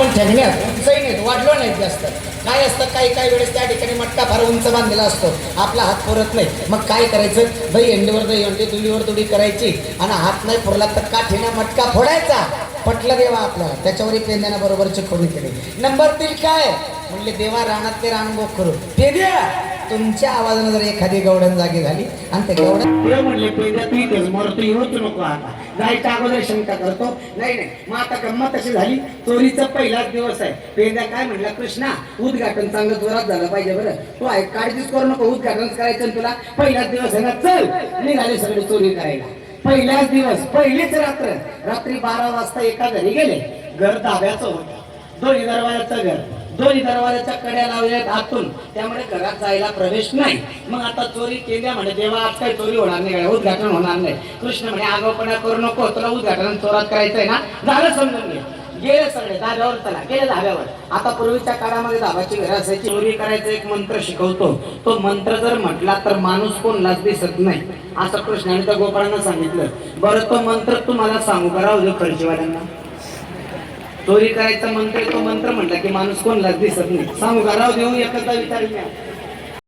पण ठेवण्यात उंचही नाहीत, वाढलो नाहीत जास्त. काय असतं, काही वेळेस त्या ठिकाणी मटका फार उंच बांधलेला असतो, आपला हात पुरत नाही. मग काय करायचं, बाई एंडीवर दही अंडी तुलीवर तुडी करायची आणि हात नाही पुरला तर काठीना मटका फोडायचा. पटलं देवा आपल्याला, त्याच्यावरही पेंद्याना बरोबर चिकवणी केली. नंबर 3 काय म्हणले, देवा रानातले रानगोख करू ते द्या. तुमच्या आवाजानं जर एखादी गवडण जागी झाली आणि ते गवडण म्हणले पेंद्या तू इथेच मरतो, येऊच नको. आता जायच्या अगोदर शंका करतो, नाही मग आता गंमत अशी झाली, चोरीचा पहिलाच दिवस आहे. पेंद्या काय म्हणला, कृष्णा उद्घाटन चांगलं जोरात झालं पाहिजे बरं, तू काळजीच करू नको, उद्घाटनच करायचं तुला, पहिलाच दिवस आहे ना, चल निघाले सगळे चोरी करायला. पहिलाच दिवस, पहिलीच रात्री 12 वाजता एका घरी गेले. घर धाब्याचं होतं, दोन्ही दरवाजाचं घर, दोन्ही दरवाजाच्या कड्या लावल्यात आतून, त्यामुळे घरात जायला प्रवेश नाही. मग आता चोरी केल्या म्हणे, देवा आज काही चोरी होणार नाही, उद्घाटन होणार नाही. कृष्ण म्हणे, आगाऊपणा करू नको, तुला उद्घाटन चोरात करायचंय ना, झालं समजून घे. गेले सगळे धाब्यावर, चला गेले धाब्यावर. आता पूर्वीच्या काळामध्ये धाबाची घरं असायची, चोरी करायचा एक मंत्र शिकवतो, तो मंत्र जर म्हटला तर माणूस कोणलाच दिसत नाही, असं कृष्णाने त्या गोपाळांना सांगितलं. बरं तो मंत्र तुम्हाला सांगू करा खर्चीवाल्यांना, चोरी करायचा मंत्र, तो मंत्र म्हटला की माणूस कोणलाच दिसत नाही, सांगू का राव देऊ एकदा विचार.